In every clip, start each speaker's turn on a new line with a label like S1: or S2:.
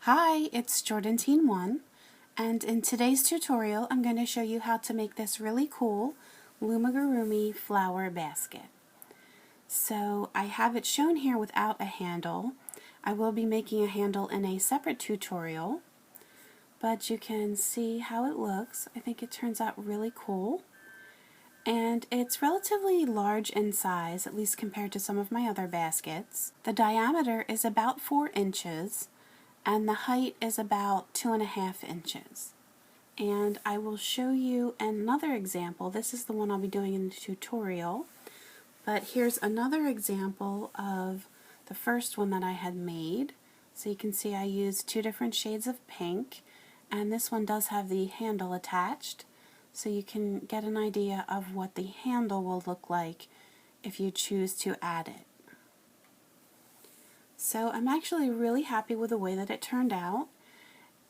S1: Hi, it's Jordan Teen 1, and in today's tutorial I'm going to show you how to make this really cool Loomigurumi flower basket. So I have it shown here without a handle. I will be making a handle in a separate tutorial, but you can see how it looks. I think it turns out really cool. And it's relatively large in size, at least compared to some of my other baskets. The diameter is about 4 inches, and the height is about 2.5 inches. And I will show you another example. This is the one I'll be doing in the tutorial, but here's another example of the first one that I had made. So you can see I used 2 different shades of pink, and this one does have the handle attached, so you can get an idea of what the handle will look like if you choose to add it. So I'm actually really happy with the way that it turned out,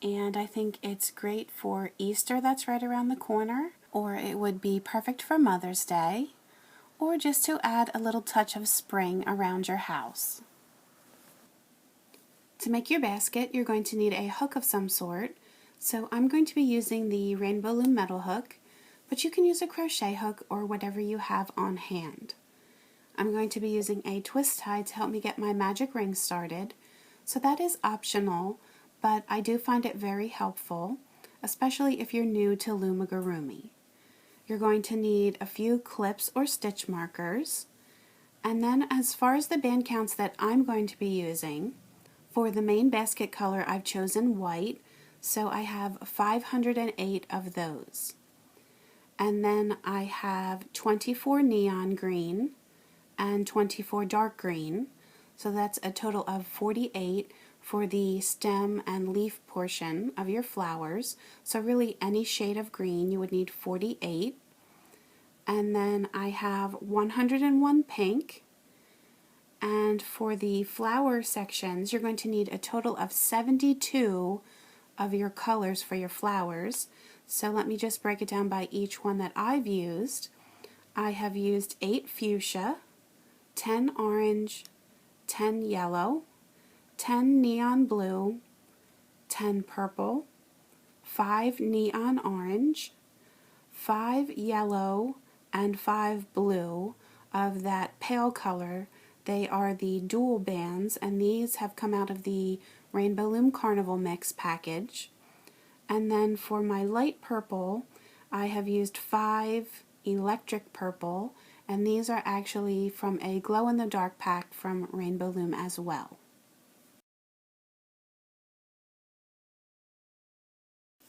S1: and I think it's great for Easter that's right around the corner, or it would be perfect for Mother's Day, or just to add a little touch of spring around your house. To make your basket, you're going to need a hook of some sort, so I'm going to be using the Rainbow Loom metal hook, but you can use a crochet hook or whatever you have on hand. I'm going to be using a twist tie to help me get my magic ring started, so that is optional, but I do find it very helpful, especially if you're new to Loomigurumi. You're going to need a few clips or stitch markers, and then as far as the band counts that I'm going to be using, for the main basket color I've chosen white, so I have 508 of those. And then I have 24 neon green and 24 dark green, so that's a total of 48 for the stem and leaf portion of your flowers. So really any shade of green you would need 48. And then I have 101 pink, and for the flower sections you're going to need a total of 72 of your colors for your flowers. So let me just break it down by each one that I've used. I have used 8 fuchsia, 10 orange, 10 yellow, 10 neon blue, 10 purple, 5 neon orange, 5 yellow, and 5 blue of that pale color. They are the dual bands, and these have come out of the Rainbow Loom Carnival Mix package. And then for my light purple, I have used 5 electric purple, and these are actually from a glow-in-the-dark pack from Rainbow Loom as well.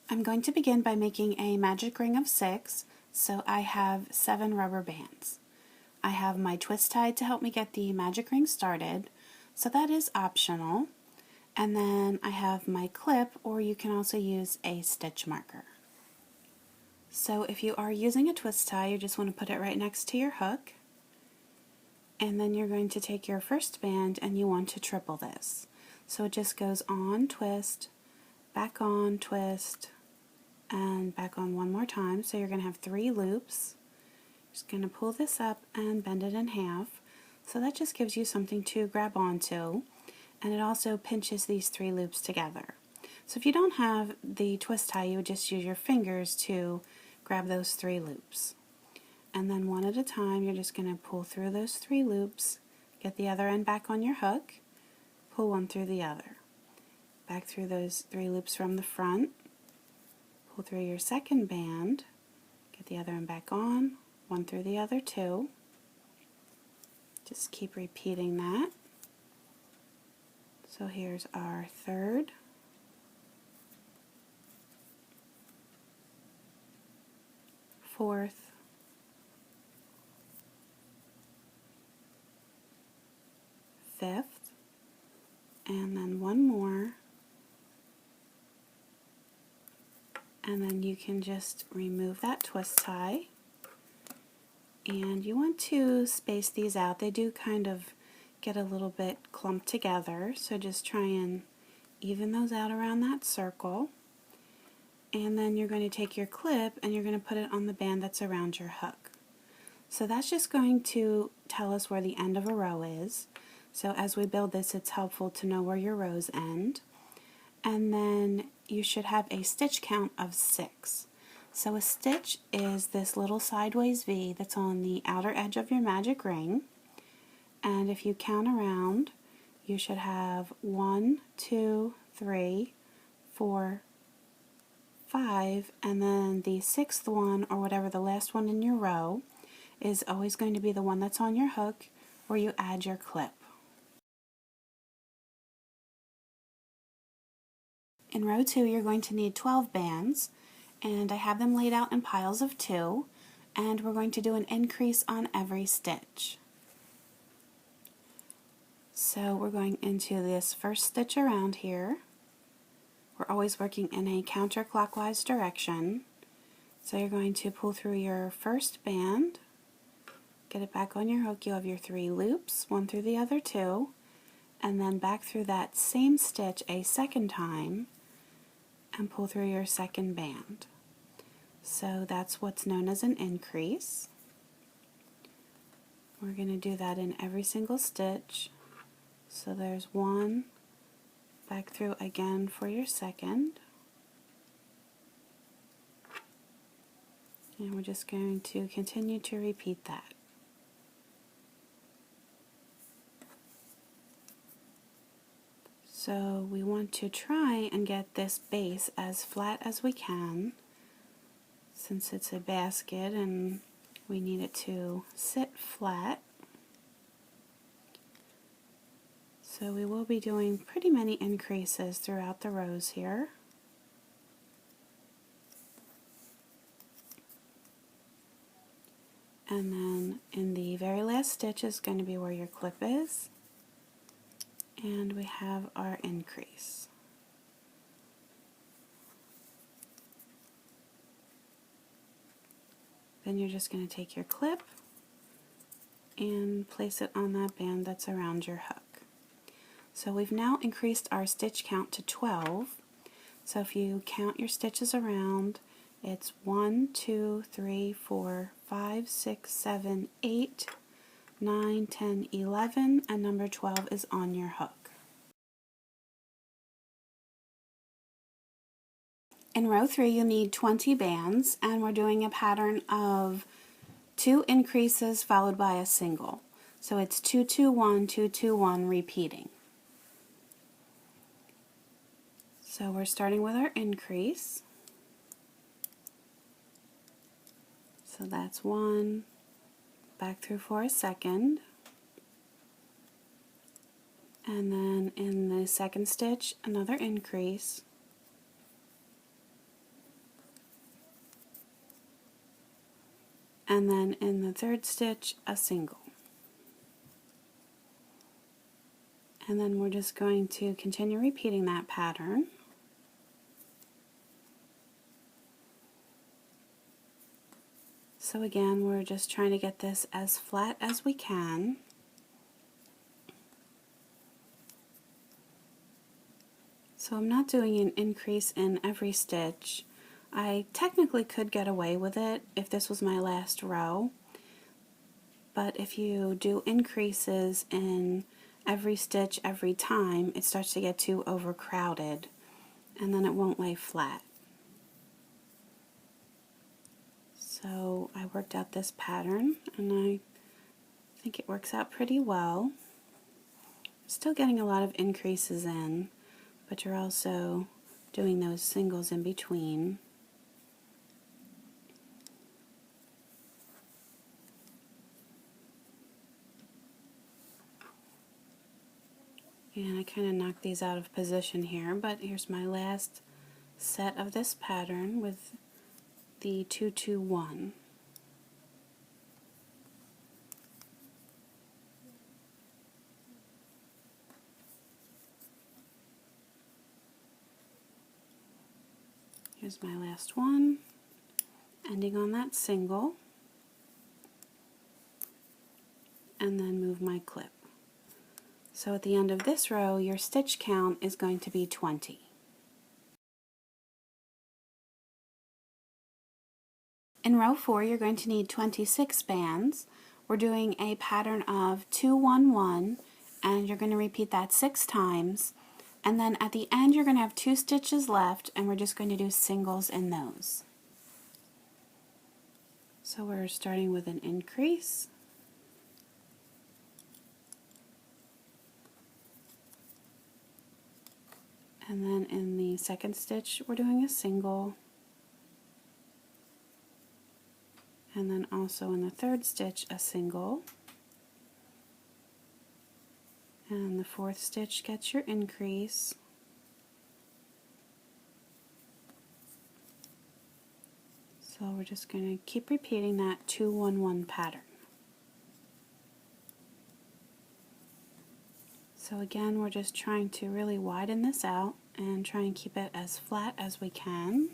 S1: I'm going to begin by making a magic ring of 6, so I have 7 rubber bands. I have my twist tie to help me get the magic ring started, so that is optional. And then I have my clip, or you can also use a stitch marker. So if you are using a twist tie, you just want to put it right next to your hook, and then you're going to take your first band and you want to triple this. So it just goes on, twist, back on, twist, and back on one more time. So you're going to have 3 loops. Just going to pull this up and bend it in half. So that just gives you something to grab onto, and it also pinches these 3 loops together. So if you don't have the twist tie, you would just use your fingers to grab those 3 loops. And then one at a time, you're just going to pull through those 3 loops, get the other end back on your hook, pull one through the other. Back through those 3 loops from the front, pull through your second band, get the other end back on, one through the other 2. Just keep repeating that. So here's our third, fourth, fifth, and then one more, and then you can just remove that twist tie, and you want to space these out. They do kind of get a little bit clumped together, so just try and even those out around that circle. And then you're going to take your clip and you're going to put it on the band that's around your hook. So that's just going to tell us where the end of a row is. So as we build this, it's helpful to know where your rows end. and then you should have a stitch count of 6. So a stitch is this little sideways V that's on the outer edge of your magic ring, and if you count around, you should have 1, 2, 3, 4, 5, and then the 6th one, or whatever the last one in your row, is always going to be the one that's on your hook where you add your clip. In row 2, you're going to need 12 bands, and I have them laid out in piles of 2, and we're going to do an increase on every stitch. So we're going into this first stitch around here. We're always working in a counterclockwise direction. So you're going to pull through your first band, get it back on your hook. You have your 3 loops, one through the other 2, and then back through that same stitch a second time and pull through your second band. So that's what's known as an increase. We're going to do that in every single stitch. So there's 1, back through again for your second, and we're just going to continue to repeat that. So we want to try and get this base as flat as we can, since it's a basket and we need it to sit flat. So we will be doing pretty many increases throughout the rows here. And then in the very last stitch is going to be where your clip is. And we have our increase. Then you're just going to take your clip and place it on that band that's around your hook. So we've now increased our stitch count to 12. So if you count your stitches around, it's 1, 2, 3, 4, 5, 6, 7, 8, 9, 10, 11, and number 12 is on your hook. In row 3, you need 20 bands, and we're doing a pattern of 2 increases followed by a single. So it's 2, 2, 1, 2, 2, 1 repeating. So we're starting with our increase. So that's 1, back through for a second, and then in the second stitch another increase, and then in the third stitch a single. And then we're just going to continue repeating that pattern. So again, we're just trying to get this as flat as we can. So I'm not doing an increase in every stitch. I technically could get away with it if this was my last row, but if you do increases in every stitch every time, it starts to get too overcrowded, and then it won't lay flat. So I worked out this pattern, and I think it works out pretty well. Still getting a lot of increases in, but you're also doing those singles in between. And I kind of knocked these out of position here, but here's my last set of this pattern with the 2, 2, 1. Here's my last one, ending on that single, and then move my clip. So at the end of this row, your stitch count is going to be 20. In row 4, you're going to need 26 bands. We're doing a pattern of 2, 1, 1, and you're going to repeat that 6 times. And then at the end you're going to have 2 stitches left, and we're just going to do singles in those. So we're starting with an increase. And then in the second stitch we're doing a single. And then also in the third stitch a single. And the fourth stitch gets your increase. So we're just going to keep repeating that 2-1-1 pattern. So again, we're just trying to really widen this out and try and keep it as flat as we can.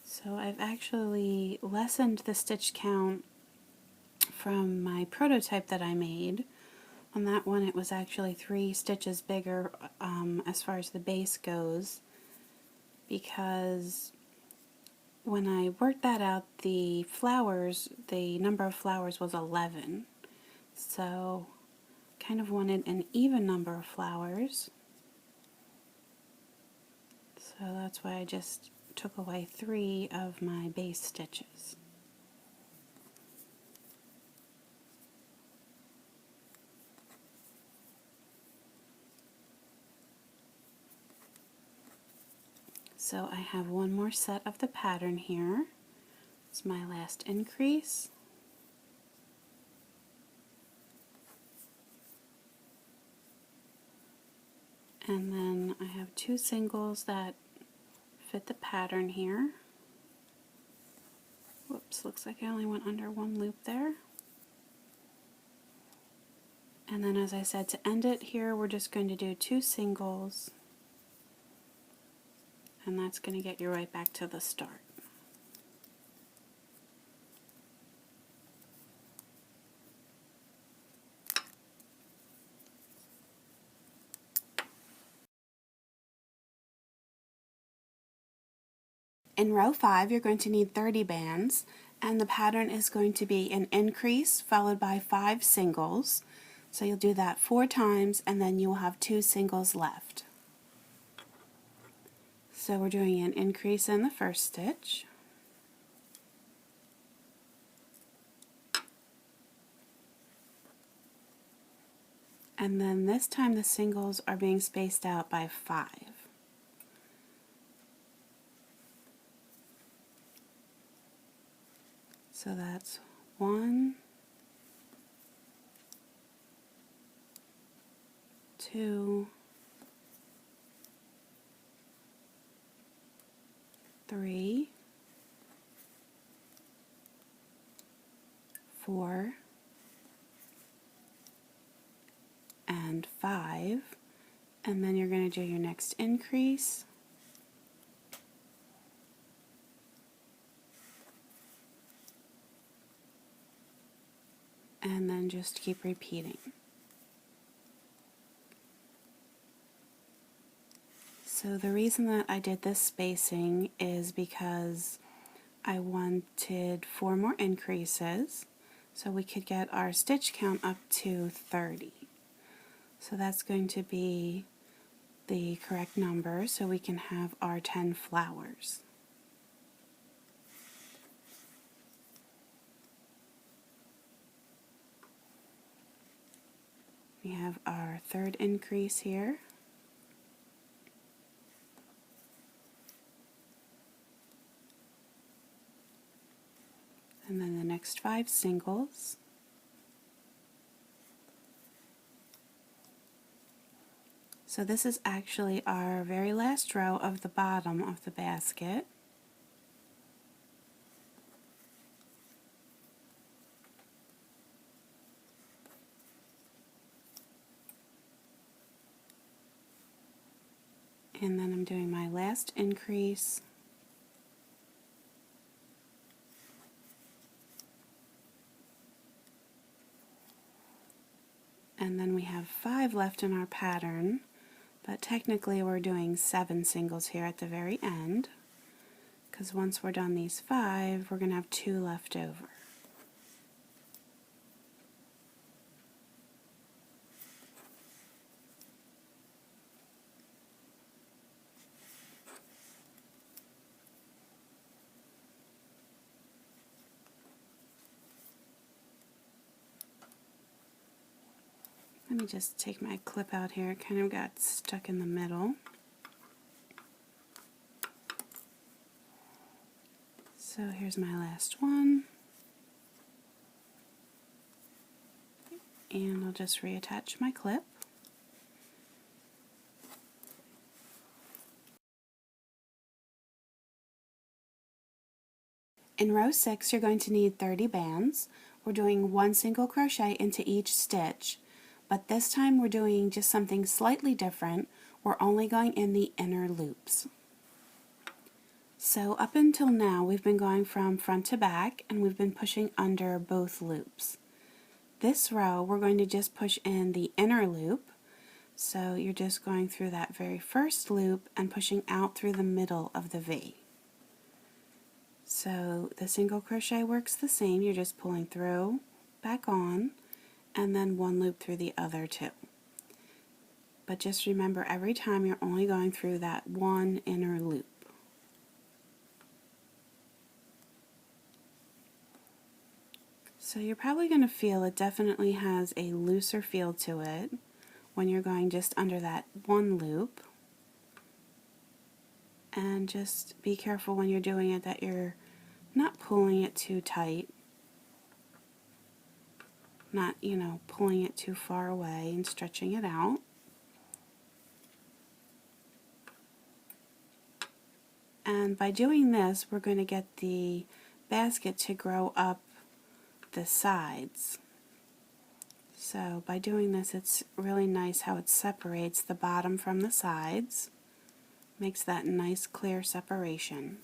S1: So I've actually lessened the stitch count from my prototype that I made. On that one it was actually 3 stitches bigger as far as the base goes, because when I worked that out, the flowers, the number of flowers was 11. So kind of wanted an even number of flowers. So that's why I just took away 3 of my base stitches. So I have one more set of the pattern here. It's my last increase. And then I have 2 singles that fit the pattern here. Whoops, looks like I only went under 1 loop there. And then, as I said, to end it here, we're just going to do 2 singles, and that's going to get you right back to the start. In row 5, you're going to need 30 bands, and the pattern is going to be an increase followed by 5 singles. So you'll do that 4 times, and then you'll have 2 singles left. So we're doing an increase in the first stitch. And then this time the singles are being spaced out by 5. So that's 1, 2, 3, 4, and 5, and then you're going to do your next increase, and then just keep repeating. So the reason that I did this spacing is because I wanted 4 more increases so we could get our stitch count up to 30. So that's going to be the correct number so we can have our 10 flowers. We have our third increase here. And then the next 5 singles. So this is actually our very last row of the bottom of the basket. And then I'm doing my last increase. And then we have 5 left in our pattern. But technically we're doing 7 singles here at the very end, because once we're done these 5, we're going to have 2 left over. Let me just take my clip out here. It kind of got stuck in the middle. So here's my last one. And I'll just reattach my clip. In row 6, you're going to need 30 bands. We're doing 1 single crochet into each stitch, but this time we're doing just something slightly different. We're only going in the inner loops. So up until now, we've been going from front to back, and we've been pushing under both loops. This row, we're going to just push in the inner loop. So you're just going through that very first loop and pushing out through the middle of the V. So the single crochet works the same. You're just pulling through, back on, and then 1 loop through the other 2. But just remember, every time you're only going through that 1 inner loop. So you're probably going to feel it definitely has a looser feel to it when you're going just under that 1 loop. And just be careful when you're doing it that you're not pulling it too tight. Not, pulling it too far away and stretching it out. And by doing this, we're going to get the basket to grow up the sides. So by doing this, it's really nice how it separates the bottom from the sides. Makes that nice clear separation.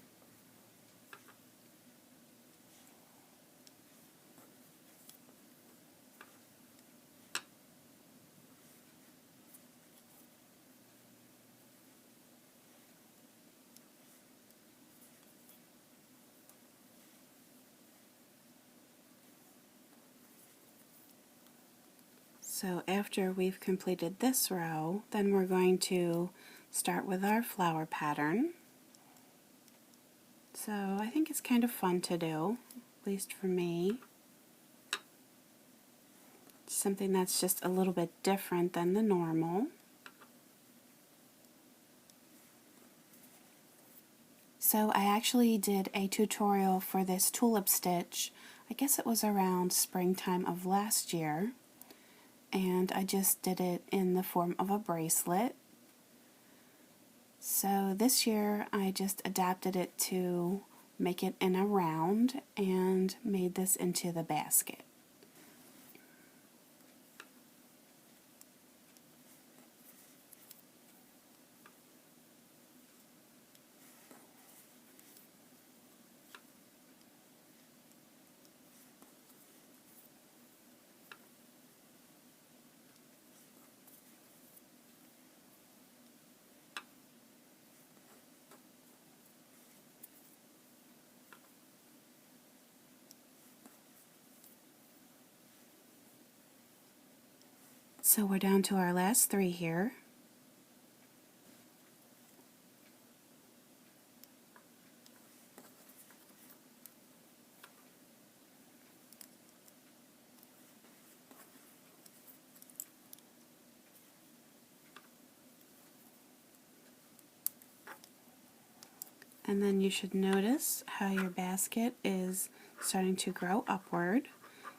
S1: So after we've completed this row, then we're going to start with our flower pattern. So I think it's kind of fun to do, at least for me. It's something that's just a little bit different than the normal. So I actually did a tutorial for this tulip stitch. I guess it was around springtime of last year. And I just did it in the form of a bracelet. So this year I just adapted it to make it in a round and made this into the basket. So we're down to our last 3 here. And then you should notice how your basket is starting to grow upward.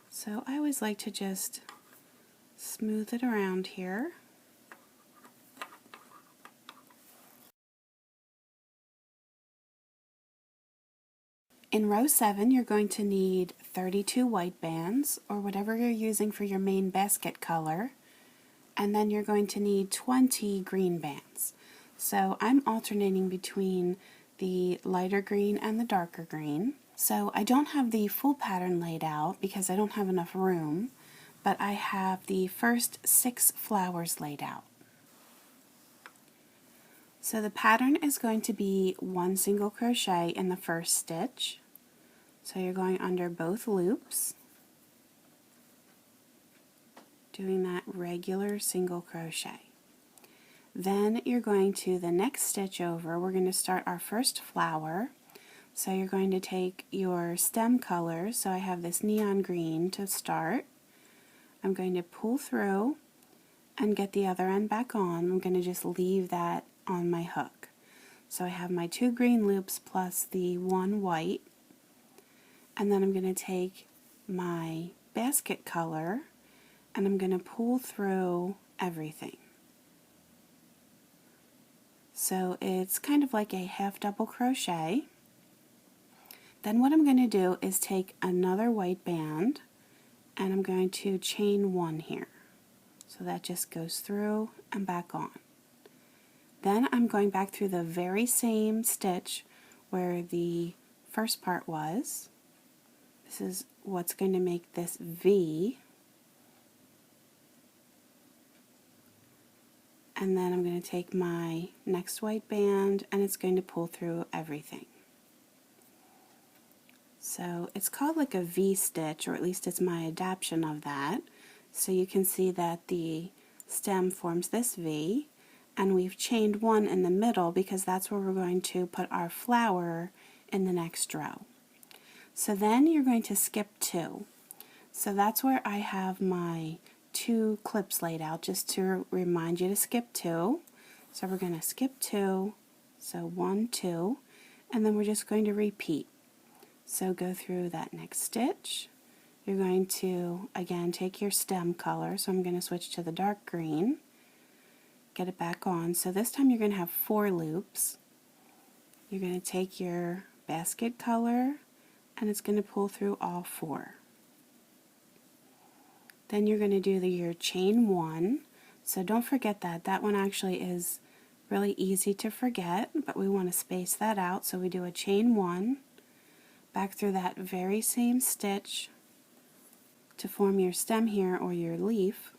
S1: So I always like to just smooth it around here. In row 7, you're going to need 32 white bands, or whatever you're using for your main basket color, and then you're going to need 20 green bands. So I'm alternating between the lighter green and the darker green. So I don't have the full pattern laid out because I don't have enough room, but I have the first 6 flowers laid out. So the pattern is going to be 1 single crochet in the first stitch. So you're going under both loops, doing that regular single crochet. Then you're going to the next stitch over, we're going to start our first flower. So you're going to take your stem colors, so I have this neon green to start. I'm going to pull through and get the other end back on. I'm going to just leave that on my hook. So I have my 2 green loops plus the 1 white, and then I'm going to take my basket color and I'm going to pull through everything. So it's kind of like a half double crochet. Then what I'm going to do is take another white band and I'm going to chain 1 here. So that just goes through and back on. Then I'm going back through the very same stitch where the first part was. This is what's going to make this V. And then I'm going to take my next white band and it's going to pull through everything. So it's called like a V stitch, or at least it's my adaptation of that. So you can see that the stem forms this V, and we've chained 1 in the middle because that's where we're going to put our flower in the next row. So then you're going to skip 2. So that's where I have my 2 clips laid out, just to remind you to skip 2. So we're going to skip 2, so 1, 2, and then we're just going to repeat. So go through that next stitch. You're going to, again, take your stem color, so I'm going to switch to the dark green, get it back on. So this time you're going to have 4 loops. You're going to take your basket color, and it's going to pull through all 4. Then you're going to do your chain 1. So don't forget that. That one actually is really easy to forget, but we want to space that out. So we do a chain 1, back through that very same stitch to form your stem here, or your leaf.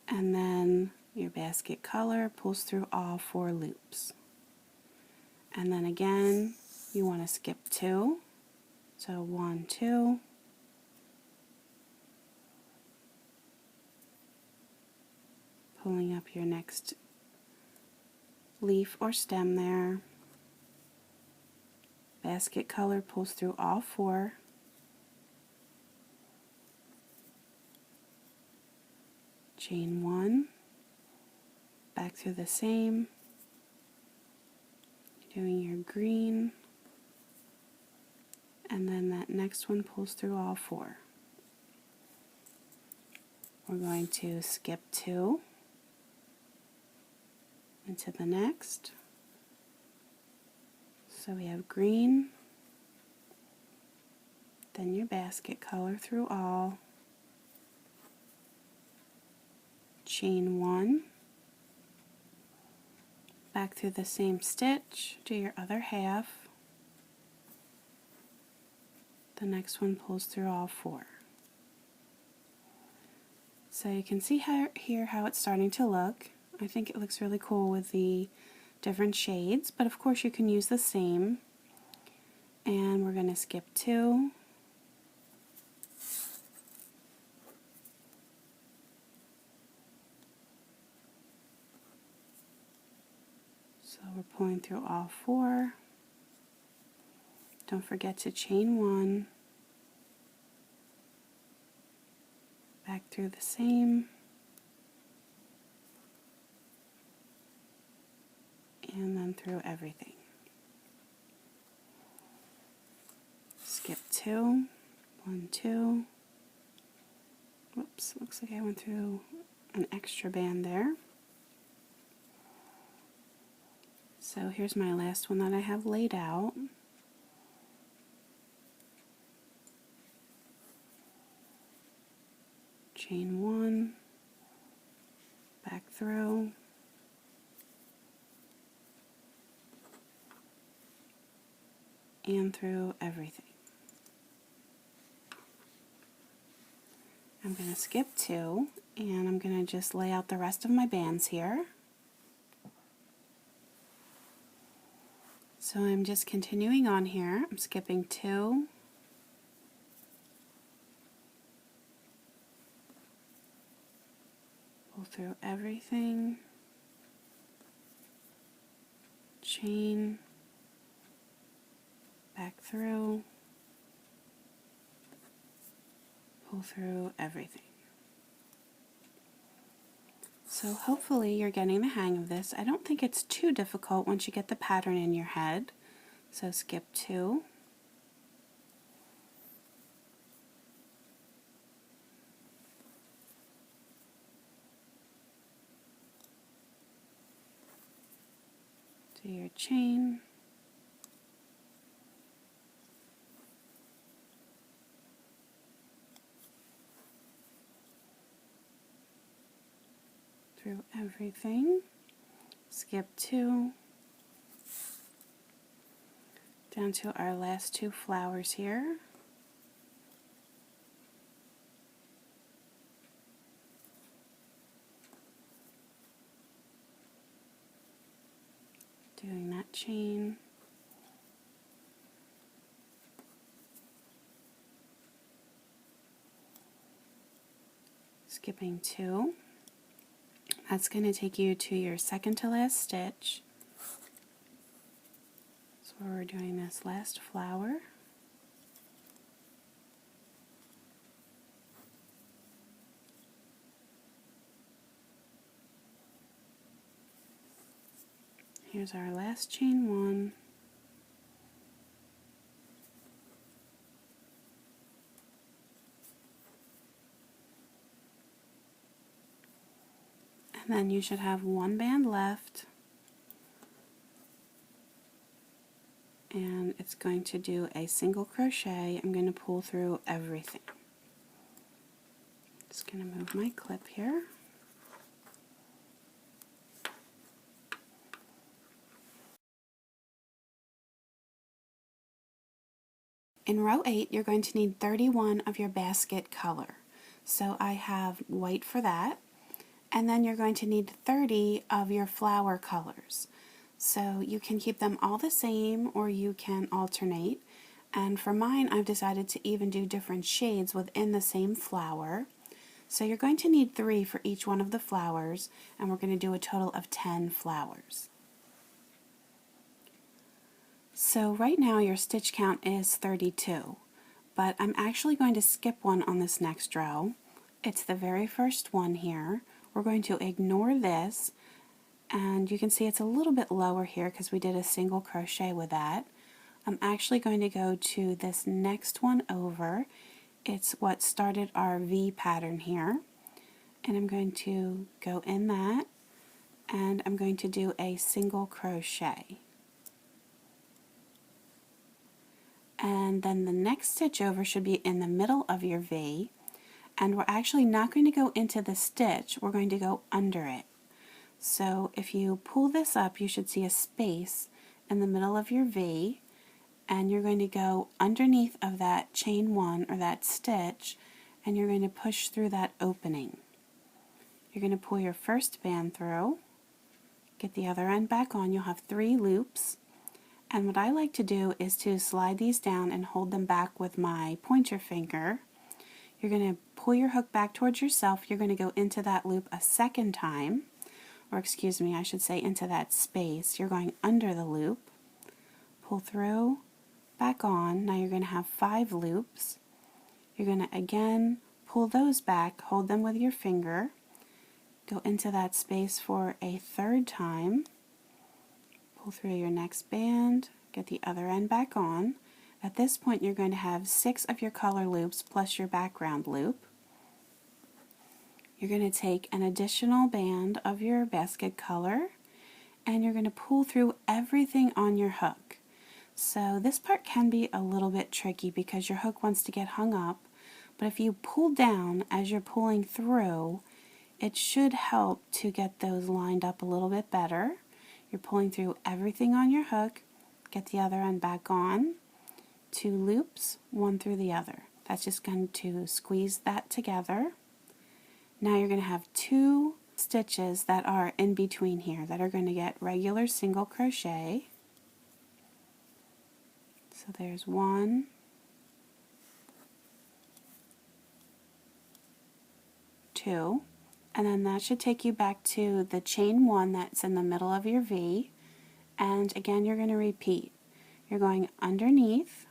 S1: And then your basket color pulls through all 4 loops. And then again, you want to skip 2. So 1, 2. Pulling up your next leaf or stem there. Basket color pulls through all 4. Chain 1. Back through the same. Doing your green. And then that next one pulls through all 4. We're going to skip 2 into the next. So we have green, then your basket color through all, chain 1, back through the same stitch, do your other half, the next one pulls through all 4. So you can see here how it's starting to look. I think it looks really cool with the different shades, but of course you can use the same. And we're going to skip 2. So we're pulling through all 4. Don't forget to chain 1. Back through the same. And then through everything. Skip 2, 1, 2. Whoops, looks like I went through an extra band there. So here's my last one that I have laid out. Chain 1, back through, and through everything. I'm going to skip 2, and I'm going to just lay out the rest of my bands here. So I'm just continuing on here. I'm skipping 2, pull through everything, chain, back through, pull through everything. So hopefully you're getting the hang of this. I don't think it's too difficult once you get the pattern in your head. So skip 2. Do your chain. Through everything. Skip 2. Down to our last 2 flowers here. Doing that chain. Skipping 2. That's going to take you to your second to last stitch. So we're doing this last flower. Here's our last chain 1. And then you should have 1 band left. And it's going to do a single crochet. I'm going to pull through everything. Just going to move my clip here. In row 8, you're going to need 31 of your basket color. So I have white for that. And then you're going to need 30 of your flower colors. So you can keep them all the same or you can alternate. And for mine, I've decided to even do different shades within the same flower. So you're going to need 3 for each one of the flowers, and we're going to do a total of 10 flowers. So right now your stitch count is 32, but I'm actually going to skip 1 on this next row. It's the very first one here. We're going to ignore this, and you can see it's a little bit lower here because we did a single crochet with that. I'm actually going to go to this next one over. It's what started our V pattern here, and I'm going to go in that, and I'm going to do a single crochet. And then the next stitch over should be in the middle of your V, and we're actually not going to go into the stitch, we're going to go under it. So if you pull this up, you should see a space in the middle of your V, and you're going to go underneath of that chain 1 or that stitch, and you're going to push through that opening. You're going to pull your first band through, get the other end back on. You'll have 3 loops. And what I like to do is to slide these down and hold them back with my pointer finger. You're going to pull your hook back towards yourself. You're going to go into that loop a second time, or excuse me, I should say into that space. You're going under the loop, pull through, back on. Now you're going to have 5 loops. You're going to again pull those back, hold them with your finger, go into that space for a third time. Pull through your next band, get the other end back on. At this point you're going to have 6 of your color loops plus your background loop. You're going to take an additional band of your basket color, and you're going to pull through everything on your hook. So this part can be a little bit tricky because your hook wants to get hung up, but if you pull down as you're pulling through, it should help to get those lined up a little bit better. You're pulling through everything on your hook, get the other end back on, 2 loops, one through the other. That's just going to squeeze that together. Now you're going to have 2 stitches that are in between here that are going to get regular single crochet. So there's 1, 2, and then that should take you back to the chain 1 that's in the middle of your V, and again you're going to repeat. You're going underneath,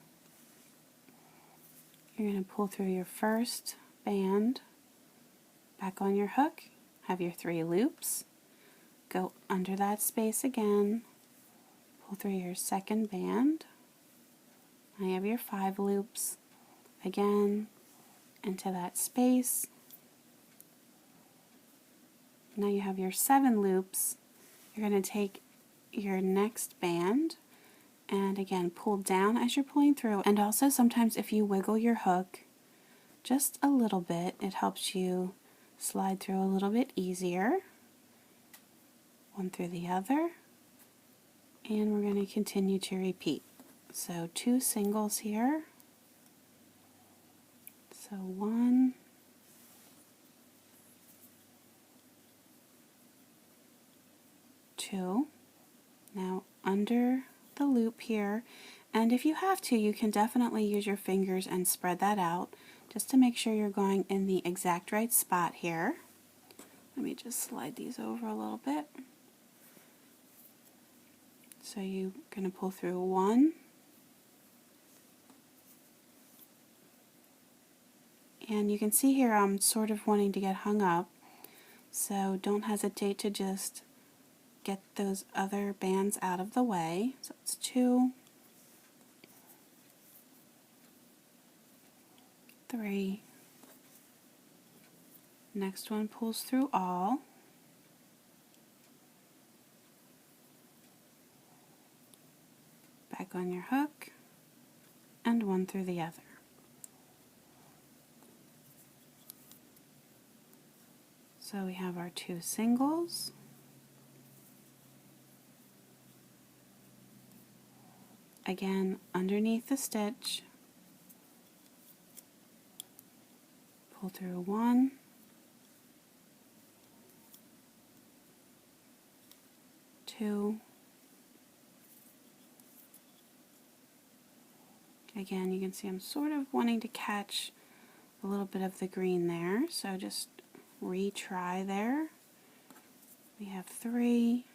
S1: you're going to pull through your first band, back on your hook, have your 3 loops, go under that space again, pull through your second band, now you have your 5 loops, again into that space. Now you have your 7 loops. You're going to take your next band and again pull down as you're pulling through, and also sometimes if you wiggle your hook just a little bit, it helps you slide through a little bit easier. One through the other, and we're going to continue to repeat. So 2 singles here. So 1, 2. Now under the loop here, and if you have to, you can definitely use your fingers and spread that out just to make sure you're going in the exact right spot here. Let me just slide these over a little bit. So you're going to pull through 1, and you can see here I'm sort of wanting to get hung up, so don't hesitate to just get those other bands out of the way. So it's 2, 3, next one pulls through all, back on your hook, and 1 through the other. So we have our 2 singles, again underneath the stitch, pull through 1, 2, again you can see I'm sort of wanting to catch a little bit of the green there, so just retry there. We have 3,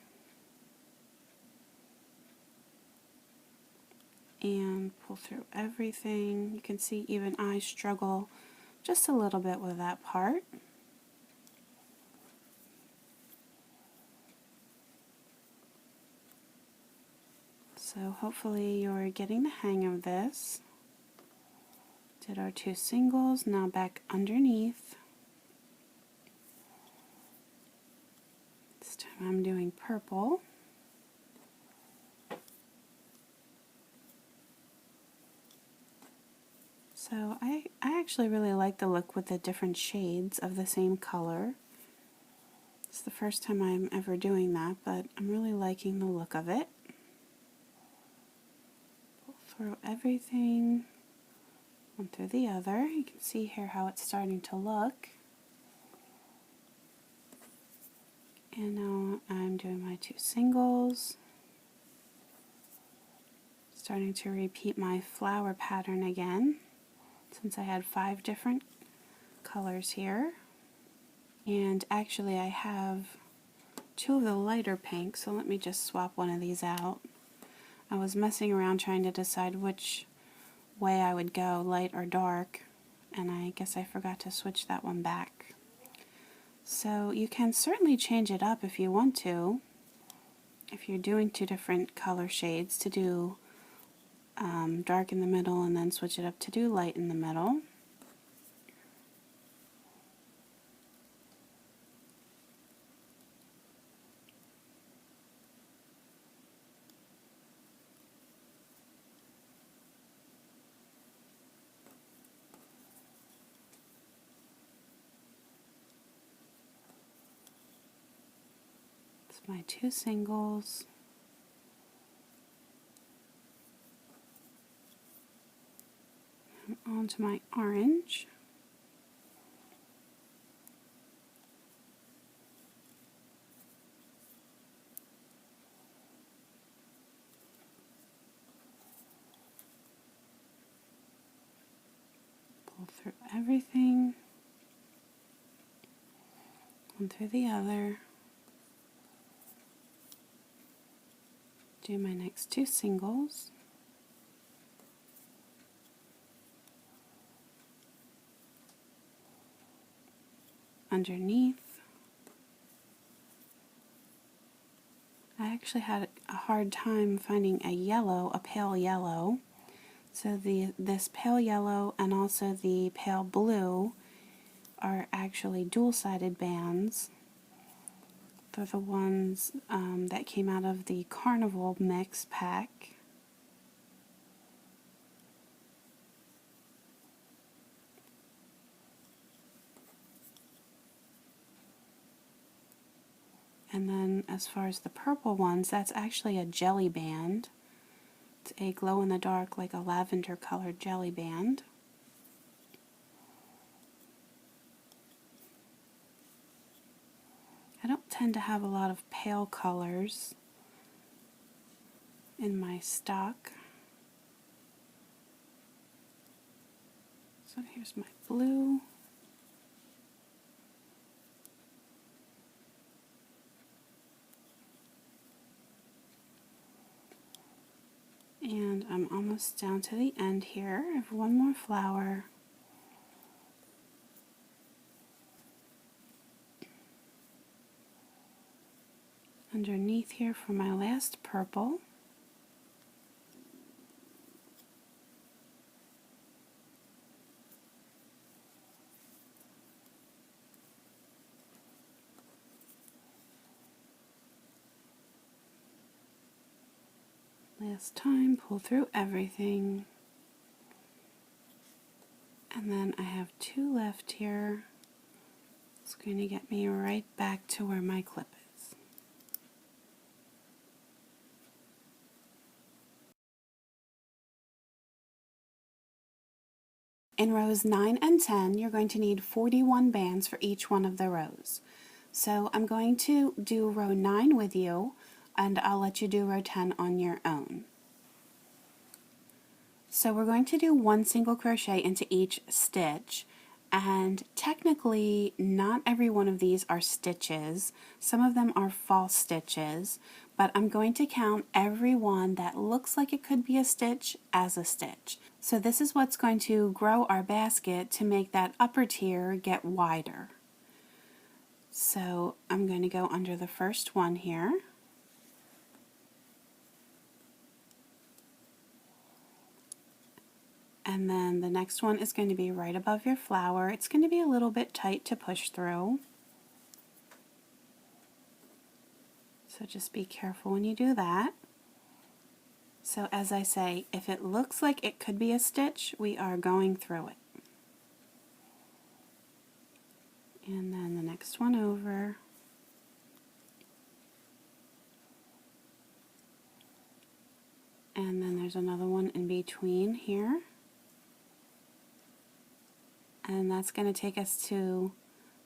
S1: and pull through everything. You can see even I struggle just a little bit with that part. So hopefully you're getting the hang of this. Did our 2 singles, now back underneath. This time I'm doing purple. So I actually really like the look with the different shades of the same color. It's the first time I'm ever doing that, but I'm really liking the look of it. Pull through everything, one through the other. You can see here how it's starting to look. And now I'm doing my 2 singles. Starting to repeat my flower pattern again, since I had 5 different colors here. And actually I have 2 of the lighter pink, so let me just swap one of these out. I was messing around trying to decide which way I would go, light or dark, and I guess I forgot to switch that one back. So you can certainly change it up if you want to, if you're doing 2 different color shades, to do dark in the middle and then switch it up to do light in the middle. It's my 2 singles. onto my orange. Pull through everything, one through the other. Do my next two singles. Underneath. I actually had a hard time finding a pale yellow. So this pale yellow and also the pale blue are actually dual-sided bands. They're the ones that came out of the Carnival mix pack. And then as far as the purple ones, that's actually a jelly band. It's a glow-in-the-dark, like a lavender colored jelly band. I don't tend to have a lot of pale colors in my stock. So here's my blue. And I'm almost down to the end here. I have one more flower. Underneath here for my last purple. Last time, pull through everything. And then I have two left here. It's going to get me right back to where my clip is. In rows 9 and 10, you're going to need 41 bands for each one of the rows. So I'm going to do row 9 with you, and I'll let you do row 10 on your own. So we're going to do one single crochet into each stitch, and technically not every one of these are stitches. Some of them are false stitches, but I'm going to count every one that looks like it could be a stitch as a stitch. So this is what's going to grow our basket to make that upper tier get wider. So I'm going to go under the first one here. And then the next one is going to be right above your flower. It's going to be a little bit tight to push through. So just be careful when you do that. So as I say, if it looks like it could be a stitch, we are going through it. And then the next one over. And then there's another one in between here. And that's going to take us to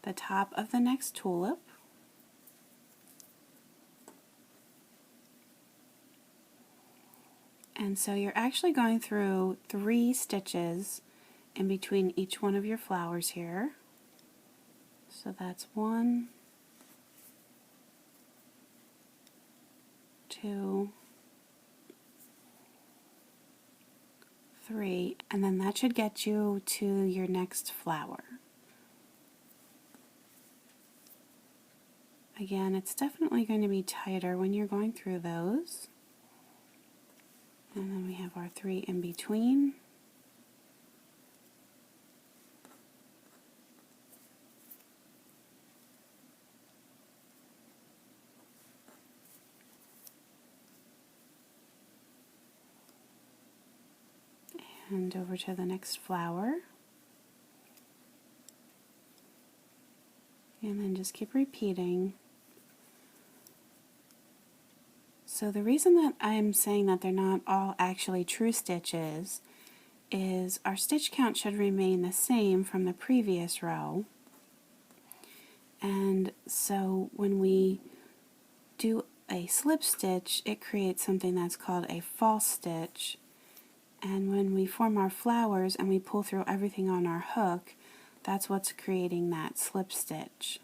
S1: the top of the next tulip. And so you're actually going through 3 stitches in between each one of your flowers here. So that's 1, 2, 3, and then that should get you to your next flower. Again, it's definitely going to be tighter when you're going through those. And then we have our 3 in between. And over to the next flower. And then just keep repeating. So the reason that I'm saying that they're not all actually true stitches is our stitch count should remain the same from the previous row. And so when we do a slip stitch, it creates something that's called a false stitch. And when we form our flowers and we pull through everything on our hook, that's what's creating that slip stitch.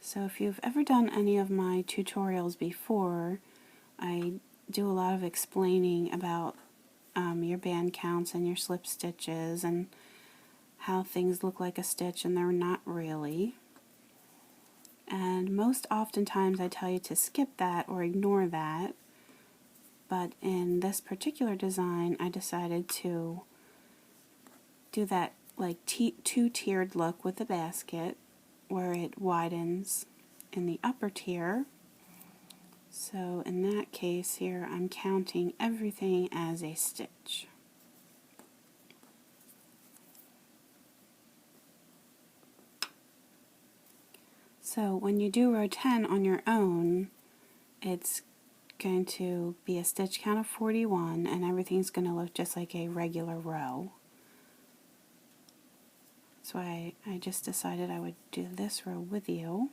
S1: So if you've ever done any of my tutorials before, I do a lot of explaining about your band counts and your slip stitches and how things look like a stitch and they're not really. And most oftentimes I tell you to skip that or ignore that, but in this particular design I decided to do that like two-tiered look with the basket where it widens in the upper tier. So in that case here I'm counting everything as a stitch. So when you do row 10 on your own, it's going to be a stitch count of 41 and everything's going to look just like a regular row. So I just decided I would do this row with you.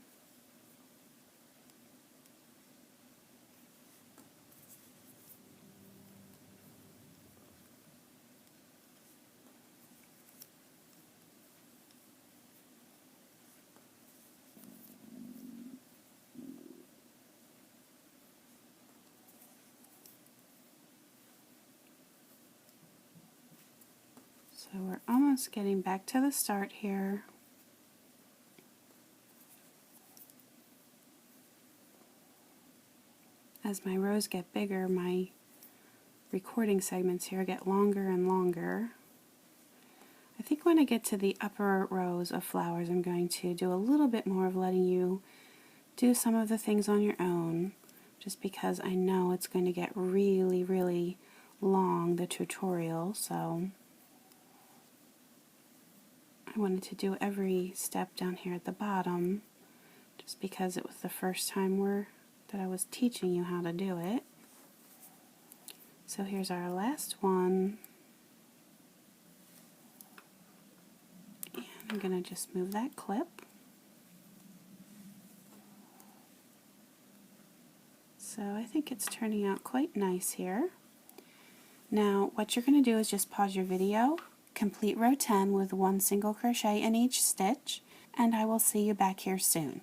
S1: So we're almost getting back to the start here. As my rows get bigger, my recording segments here get longer and longer. I think when I get to the upper rows of flowers, I'm going to do a little bit more of letting you do some of the things on your own, just because I know it's going to get really, really long, the tutorial, so I wanted to do every step down here at the bottom, just because it was the first time that I was teaching you how to do it. So here's our last one. And I'm going to just move that clip. So I think it's turning out quite nice here. Now what you're going to do is just pause your video, complete row 10 with 1 single crochet in each stitch, and I will see you back here soon.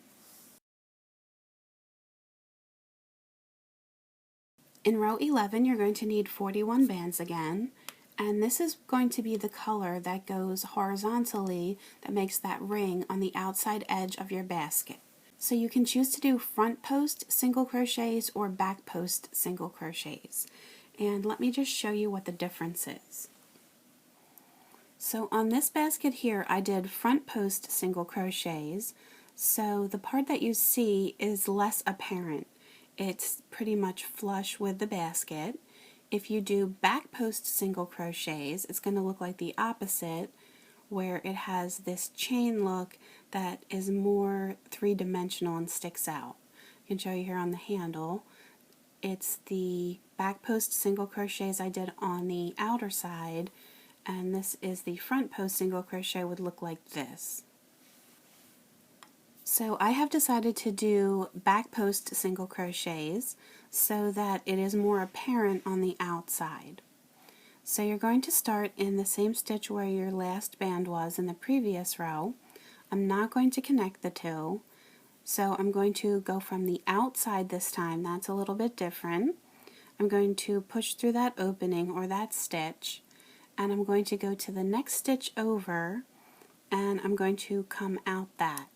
S1: In row 11 you're going to need 41 bands again, and this is going to be the color that goes horizontally that makes that ring on the outside edge of your basket. So you can choose to do front post single crochets or back post single crochets. And let me just show you what the difference is. So on this basket here I did front post single crochets, so the part that you see is less apparent. It's pretty much flush with the basket. If you do back post single crochets, it's going to look like the opposite, where it has this chain look that is more three-dimensional and sticks out. I can show you here on the handle. It's the back post single crochets I did on the outer side, and this is the front post single crochet would look like this. So I have decided to do back post single crochets so that it is more apparent on the outside. So you're going to start in the same stitch where your last band was in the previous row. I'm not going to connect the two, so I'm going to go from the outside this time. That's a little bit different. I'm going to push through that opening or that stitch, and I'm going to go to the next stitch over, and I'm going to come out that.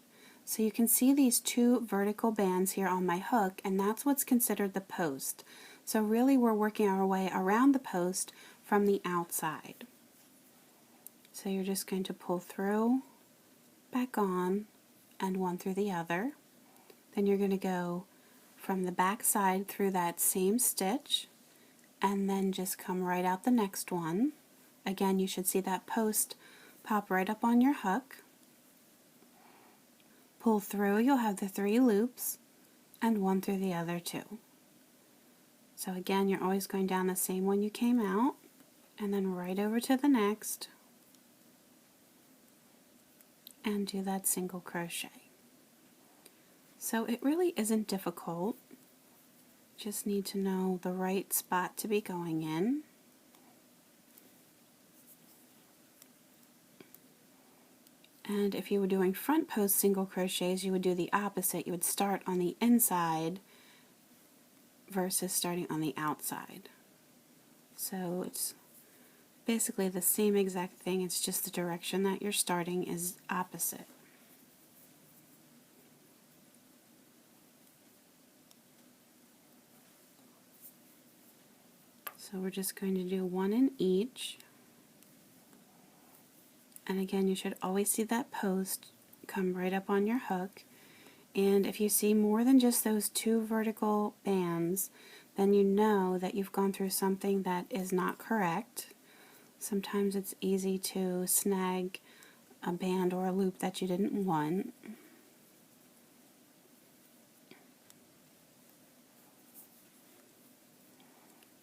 S1: So you can see these two vertical bands here on my hook, and that's what's considered the post. So really we're working our way around the post from the outside. So you're just going to pull through, back on, and one through the other. Then you're going to go from the back side through that same stitch, and then just come right out the next one. Again, you should see that post pop right up on your hook. Pull through, you'll have the 3 loops, and one through the other 2. So again, you're always going down the same one you came out, and then right over to the next, and do that single crochet. So it really isn't difficult, just need to know the right spot to be going in. And if you were doing front post single crochets, you would do the opposite. You would start on the inside versus starting on the outside. So it's basically the same exact thing, it's just the direction that you're starting is opposite. So we're just going to do one in each. And again, you should always see that post come right up on your hook. And if you see more than just those two vertical bands, then you know that you've gone through something that is not correct. Sometimes it's easy to snag a band or a loop that you didn't want.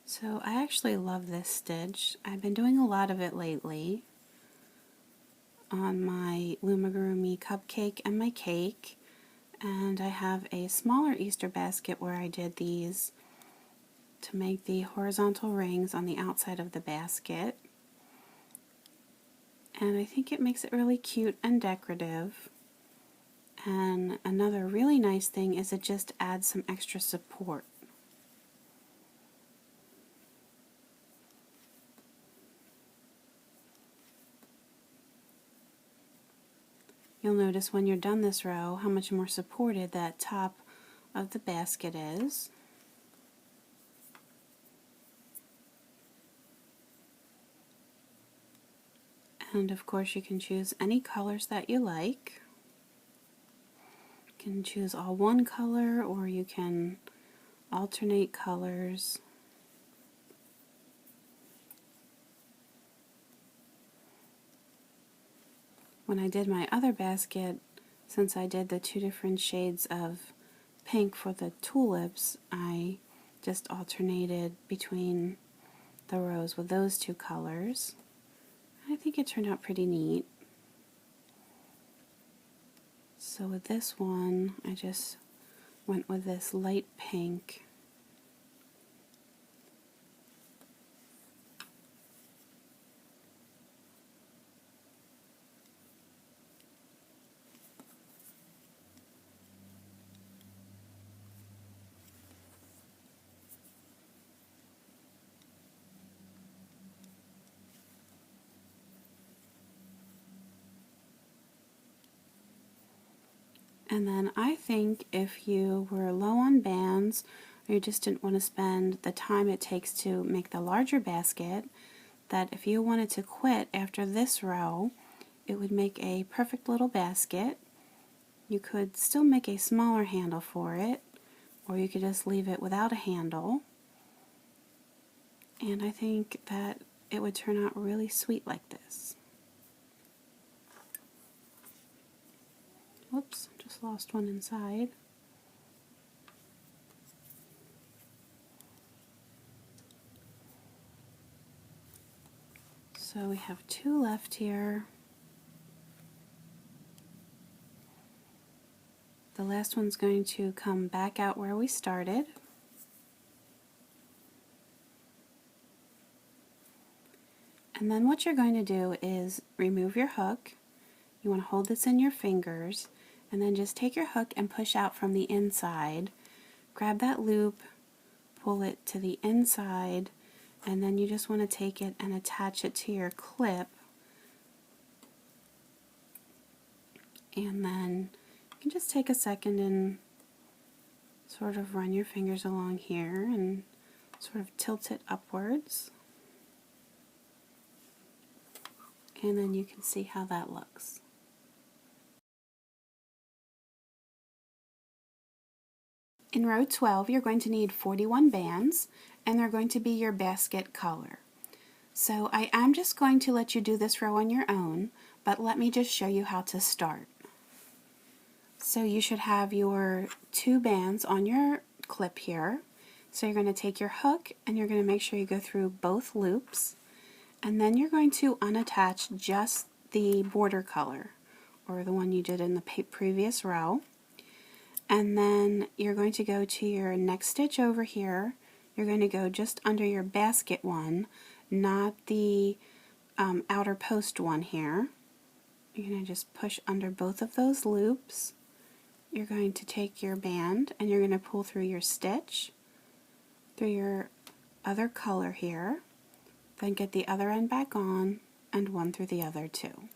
S1: So I actually love this stitch. I've been doing a lot of it lately on my Loomigurumi cupcake and my cake. And I have a smaller Easter basket where I did these to make the horizontal rings on the outside of the basket. And I think it makes it really cute and decorative. And another really nice thing is it just adds some extra support. You'll notice when you're done this row how much more supported that top of the basket is. And of course you can choose any colors that you like. You can choose all one color or you can alternate colors. When I did my other basket, since I did the two different shades of pink for the tulips, I just alternated between the rows with those two colors. I think it turned out pretty neat. So with this one, I just went with this light pink. And then I think if you were low on bands, or you just didn't want to spend the time it takes to make the larger basket, that if you wanted to quit after this row, it would make a perfect little basket. You could still make a smaller handle for it, or you could just leave it without a handle. And I think that it would turn out really sweet like this. Whoops, just lost one inside. So we have two left here. The last one's going to come back out where we started. And then what you're going to do is remove your hook. You want to hold this in your fingers and then just take your hook and push out from the inside. Grab that loop, pull it to the inside, and then you just want to take it and attach it to your clip. And then you can just take a second and sort of run your fingers along here and sort of tilt it upwards. And then you can see how that looks. In row 12, you're going to need 41 bands, and they're going to be your basket color. So I am just going to let you do this row on your own, but let me just show you how to start. So you should have your two bands on your clip here. So you're going to take your hook and you're going to make sure you go through both loops, and then you're going to unattach just the border color, or the one you did in the previous row. And then you're going to go to your next stitch over here. You're going to go just under your basket one, not the outer post one here. You're going to just push under both of those loops. You're going to take your band and you're going to pull through your stitch, through your other color here, then get the other end back on and one through the other too.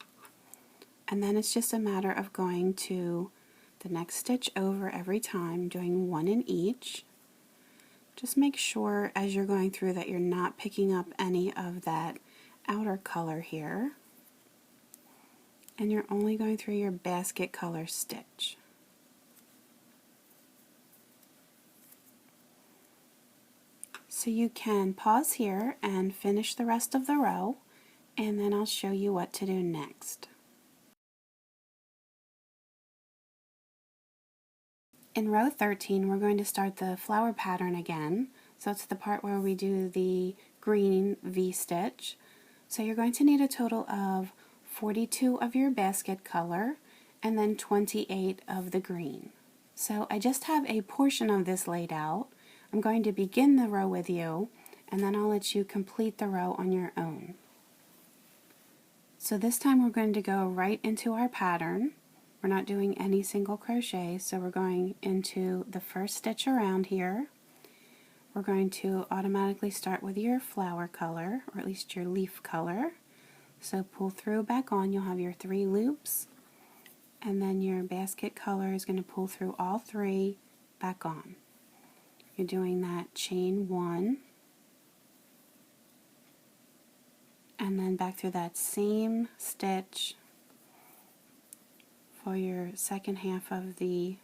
S1: And then it's just a matter of going to the next stitch over every time, doing one in each. Just make sure as you're going through that you're not picking up any of that outer color here, and you're only going through your basket color stitch. So you can pause here and finish the rest of the row, and then I'll show you what to do next. In row 13, we're going to start the flower pattern again. So it's the part where we do the green V-stitch. So you're going to need a total of 42 of your basket color and then 28 of the green. So I just have a portion of this laid out. I'm going to begin the row with you, and then I'll let you complete the row on your own. So this time we're going to go right into our pattern. We're not doing any single crochet, so we're going into the first stitch around here. We're going to automatically start with your flower color, or at least your leaf color. So pull through back on, you'll have your 3 loops, and then your basket color is going to pull through all 3 back on. You're doing that chain 1, and then back through that same stitch for your second half of the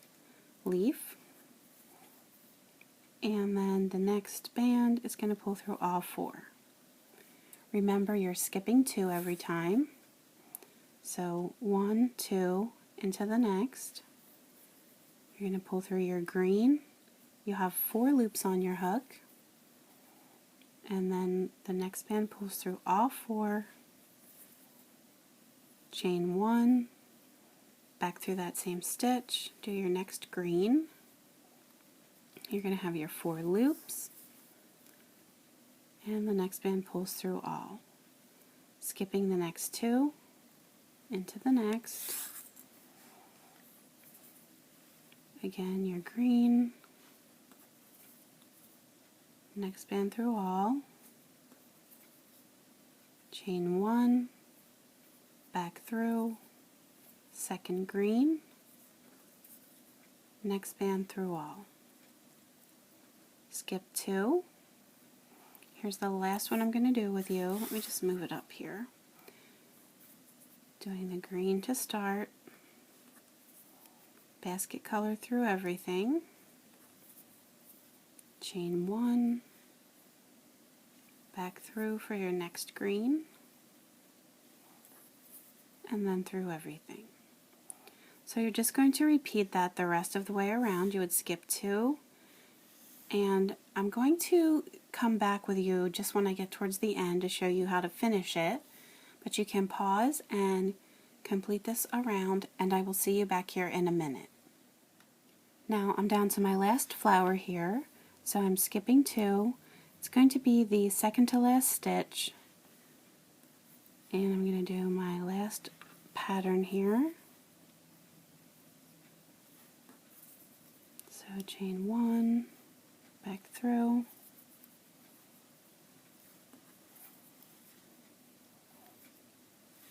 S1: leaf, and then the next band is going to pull through all 4. Remember, you're skipping 2 every time, so 1, 2 into the next. You're going to pull through your green. You'll have 4 loops on your hook, and then the next band pulls through all 4, chain 1, back through that same stitch, do your next green. You're going to have your 4 loops, and the next band pulls through all. Skipping the next 2 into the next. Again, your green, next band through all, chain 1, back through, second green, next band through all. Skip 2. Here's the last one I'm going to do with you. Let me just move it up here. Doing the green to start, basket color through everything, chain 1, back through for your next green, and then through everything. So you're just going to repeat that the rest of the way around. You would skip 2, and I'm going to come back with you just when I get towards the end to show you how to finish it, but you can pause and complete this around, and I will see you back here in a minute. Now I'm down to my last flower here, so I'm skipping 2. It's going to be the second to last stitch, and I'm going to do my last pattern here. So chain 1, back through,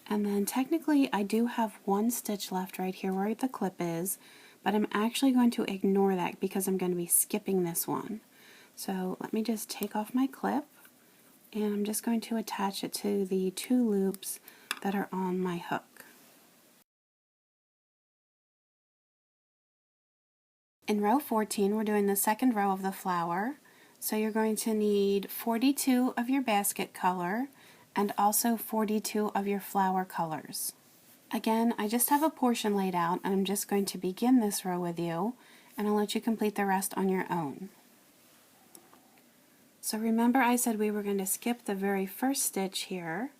S1: and then technically I do have 1 stitch left right here where the clip is, but I'm actually going to ignore that because I'm going to be skipping this one. So let me just take off my clip, and I'm just going to attach it to the 2 loops that are on my hook. In row 14, we're doing the second row of the flower, so you're going to need 42 of your basket color and also 42 of your flower colors. Again, I just have a portion laid out, and I'm just going to begin this row with you, and I'll let you complete the rest on your own. So remember I said we were going to skip the very first stitch here.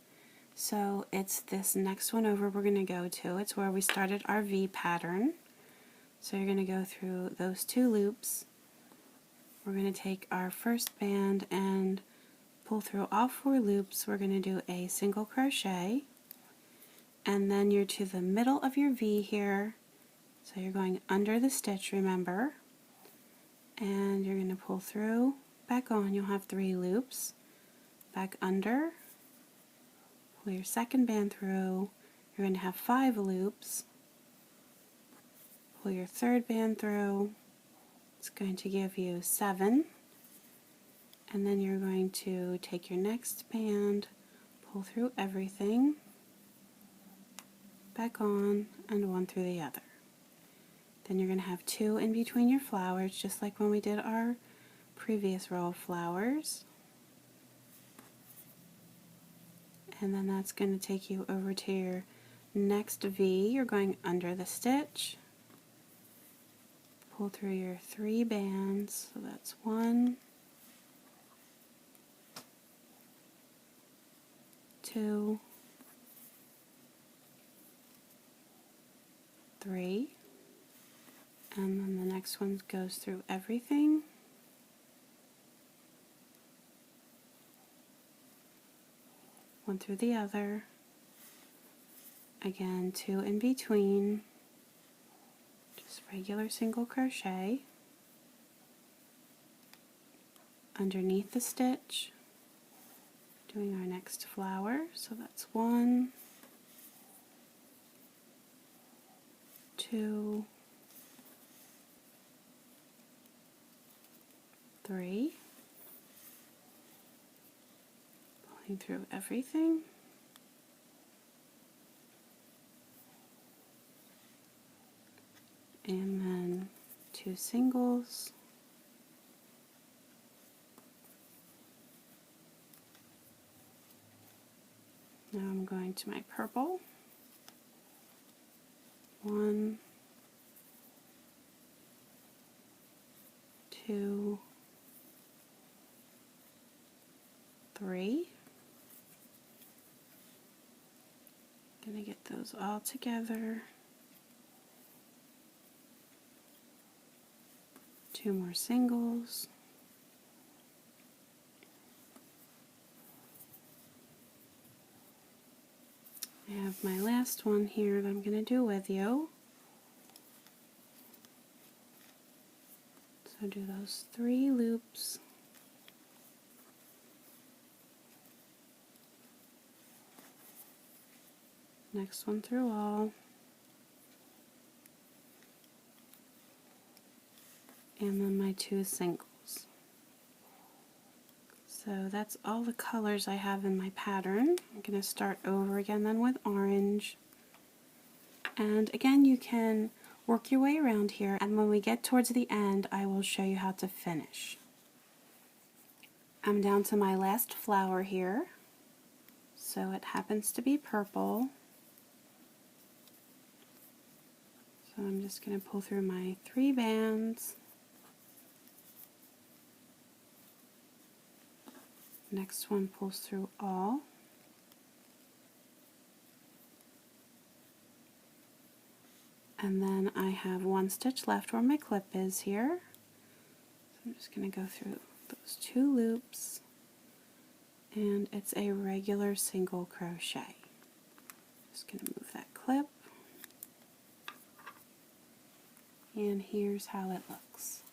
S1: So it's this next one over we're going to go to. It's where we started our V pattern. So you're going to go through those 2 loops. We're going to take our first band and pull through all 4 loops. We're going to do a single crochet, and then you're to the middle of your V here. So you're going under the stitch, remember, and you're going to pull through, back on. You'll have 3 loops, back under, pull your second band through. You're going to have 5 loops, pull your third band through. It's going to give you 7, and then you're going to take your next band, pull through everything, back on, and 1 through the other. Then you're going to have 2 in between your flowers, just like when we did our previous row of flowers. And then that's going to take you over to your next V. You're going under the stitch, pull through your 3 bands, so that's 1, 2, 3, and then the next one goes through everything. One through the other. Again, 2 in between. Just regular single crochet. Underneath the stitch, doing our next flower. So that's 1, 2, 3, pulling through everything, and then 2 singles, now I'm going to my purple, 1, 2, 3. Gonna get those all together. 2 more singles. I have my last one here that I'm gonna do with you. So do those 3 loops. Next one through all, and then my 2 singles. So that's all the colors I have in my pattern. I'm going to start over again then with orange, and again you can work your way around here, and when we get towards the end I will show you how to finish. I'm down to my last flower here, so it happens to be purple. So I'm just going to pull through my 3 bands. Next one pulls through all. And then I have 1 stitch left where my clip is here. So I'm just going to go through those 2 loops, and it's a regular single crochet. Just going to move that clip. And here's how it looks.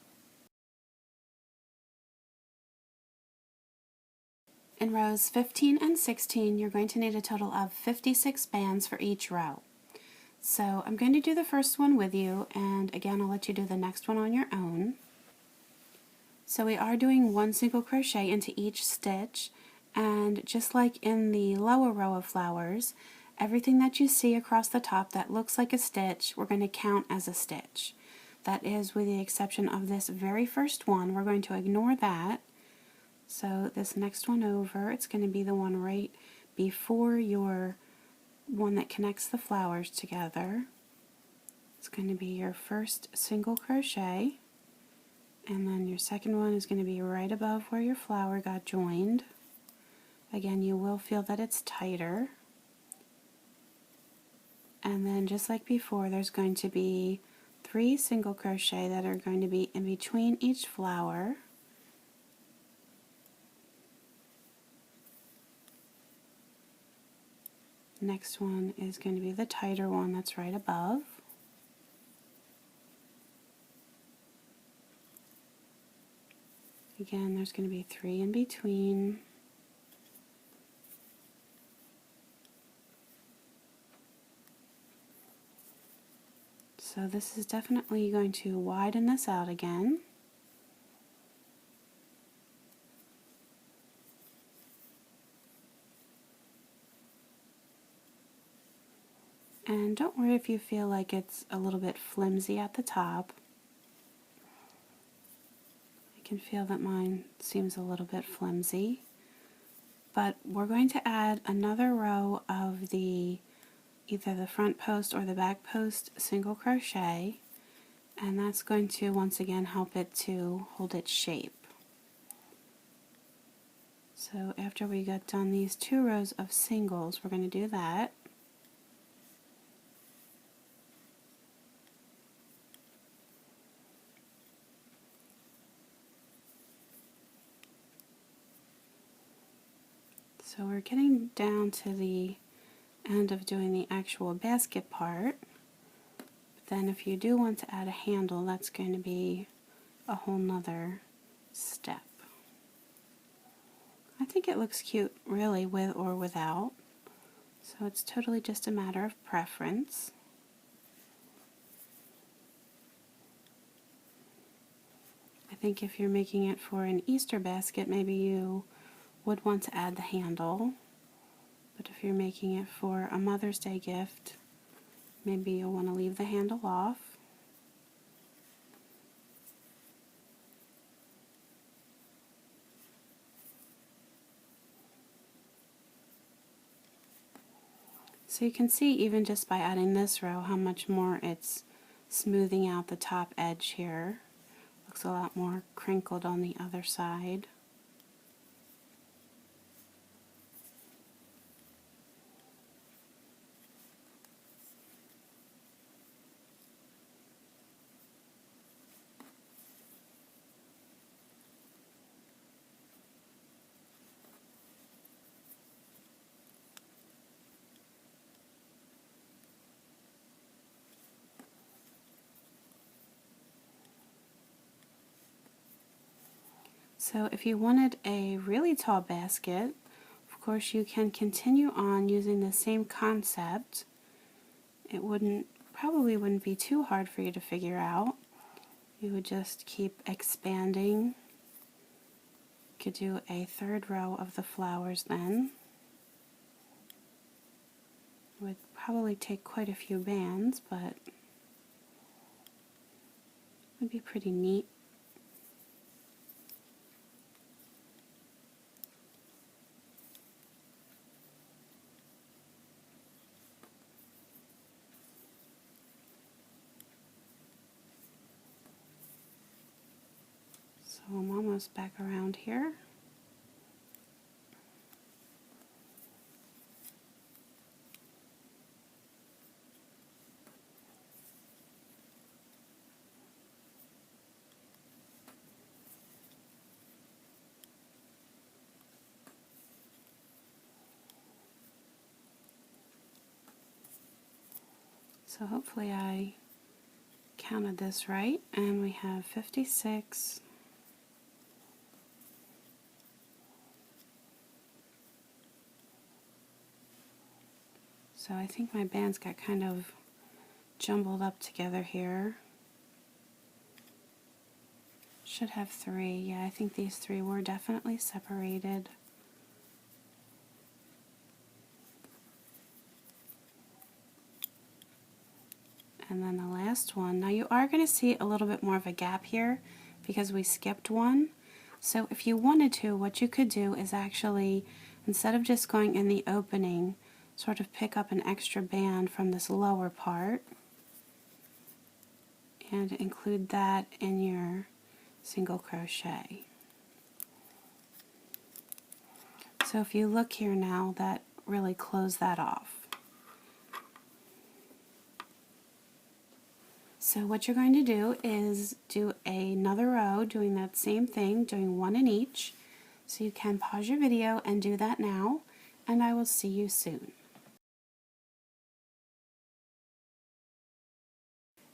S1: In rows 15 and 16, you're going to need a total of 56 bands for each row. So I'm going to do the first one with you, and again I'll let you do the next one on your own. So we are doing 1 single crochet into each stitch, and just like in the lower row of flowers, everything that you see across the top that looks like a stitch, we're going to count as a stitch. That is with the exception of this very first one. We're going to ignore that. So this next one over, it's going to be the one right before your one that connects the flowers together. It's going to be your first single crochet, And then your second one is going to be right above where your flower got joined. Again, you will feel that it's tighter. And then just like before, there's going to be 3 single crochet that are going to be in between each flower. Next one is going to be the tighter one that's right above. Again, there's going to be 3 in between. So this is definitely going to widen this out again. And don't worry if you feel like it's a little bit flimsy at the top. I can feel that mine seems a little bit flimsy. But we're going to add another row of either the front post or the back post single crochet, and that's going to once again help it to hold its shape. So after we got done these 2 rows of singles, we're going to do that. So we're getting down to the end of doing the actual basket part. But then if you do want to add a handle, that's going to be a whole nother step. I think it looks cute really with or without, so it's totally just a matter of preference. I think if you're making it for an Easter basket, maybe you would want to add the handle, but if you're making it for a Mother's Day gift, maybe you'll want to leave the handle off. So you can see even just by adding this row how much more it's smoothing out the top edge here. Looks a lot more crinkled on the other side. So if you wanted a really tall basket, of course you can continue on using the same concept. It probably wouldn't be too hard for you to figure out. You would just keep expanding. You could do a 3rd row of the flowers then. It would probably take quite a few bands, but it would be pretty neat. So I'm almost back around here. So hopefully I counted this right, and we have 56. So I think my bands got kind of jumbled up together here. Should have 3. Yeah, I think these 3 were definitely separated. And then the last one. Now you are going to see a little bit more of a gap here because we skipped one. So if you wanted to, what you could do is actually, instead of just going in the opening, sort of pick up an extra band from this lower part and include that in your single crochet. So if you look here now, that really closed that off. So what you're going to do is do another row doing that same thing, doing one in each. So you can pause your video and do that now, and I will see you soon.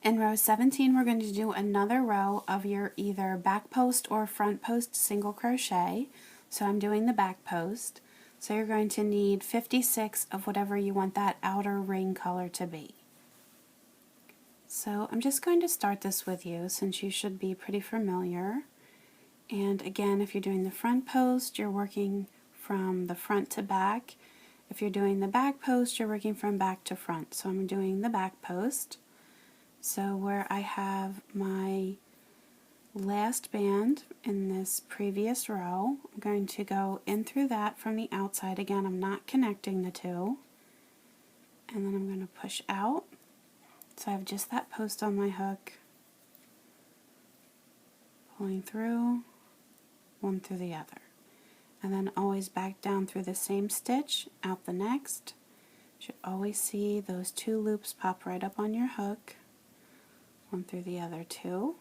S1: In row 17, we're going to do another row of your either back post or front post single crochet. So I'm doing the back post. So you're going to need 56 of whatever you want that outer ring color to be. So I'm just going to start this with you since you should be pretty familiar. And again, if you're doing the front post, you're working from the front to back. If you're doing the back post, you're working from back to front. So I'm doing the back post. So where I have my last band in this previous row, I'm going to go in through that from the outside. Again, I'm not connecting the two. And then I'm going to push out. So I have just that post on my hook, pulling through, one through the other. And then always back down through the same stitch, out the next. You should always see those two loops pop right up on your hook, one through the other two.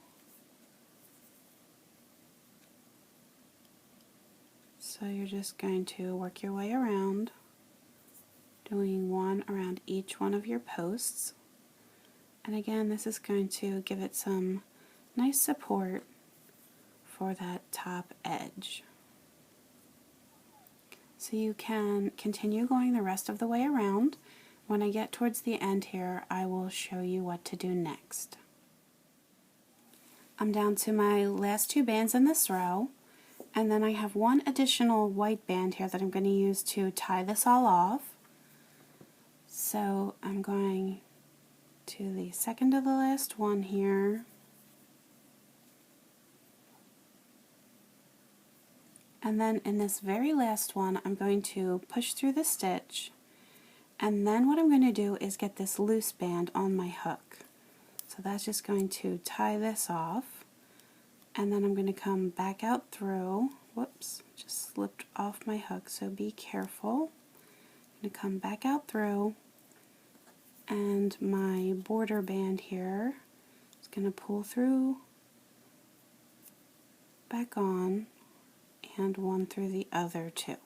S1: So you're just going to work your way around, doing one around each one of your posts. And again, this is going to give it some nice support for that top edge. So you can continue going the rest of the way around. When I get towards the end here, I will show you what to do next. I'm down to my last two bands in this row, and then I have one additional white band here that I'm going to use to tie this all off. So I'm going to the second to the last one here, and then in this very last one I'm going to push through the stitch, and then what I'm going to do is get this loose band on my hook. So that's just going to tie this off, and then I'm going to come back out through. Whoops, just slipped off my hook, so be careful. I'm going to come back out through, and my border band here is going to pull through, back on, and one through the other two.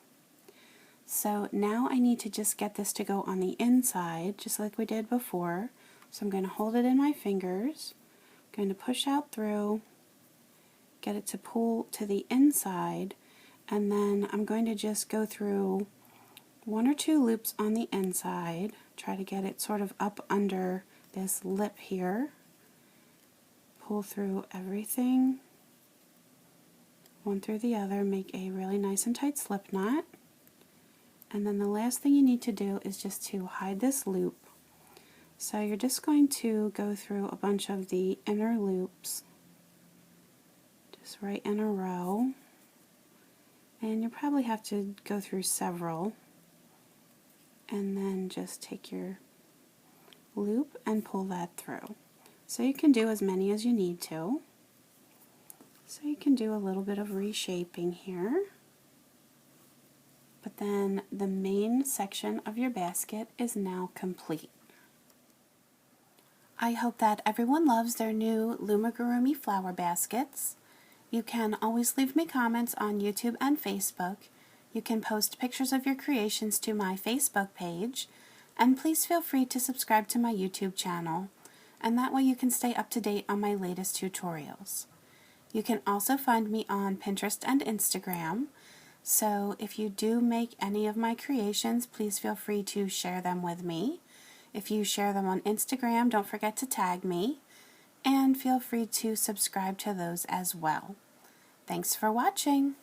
S1: So now I need to just get this to go on the inside, just like we did before. So I'm going to hold it in my fingers, I'm going to push out through, get it to pull to the inside, and then I'm going to just go through one or two loops on the inside, try to get it sort of up under this lip here, pull through everything, one through the other, make a really nice and tight slip knot, and then the last thing you need to do is just to hide this loop. So you're just going to go through a bunch of the inner loops, just right in a row, and you probably have to go through several, and then just take your loop and pull that through. So you can do as many as you need to. So you can do a little bit of reshaping here. But then the main section of your basket is now complete. I hope that everyone loves their new Loomigurumi flower baskets. You can always leave me comments on YouTube and Facebook. You can post pictures of your creations to my Facebook page, and please feel free to subscribe to my YouTube channel, and that way you can stay up to date on my latest tutorials. You can also find me on Pinterest and Instagram, so if you do make any of my creations, please feel free to share them with me. If you share them on Instagram, don't forget to tag me, and feel free to subscribe to those as well. Thanks for watching!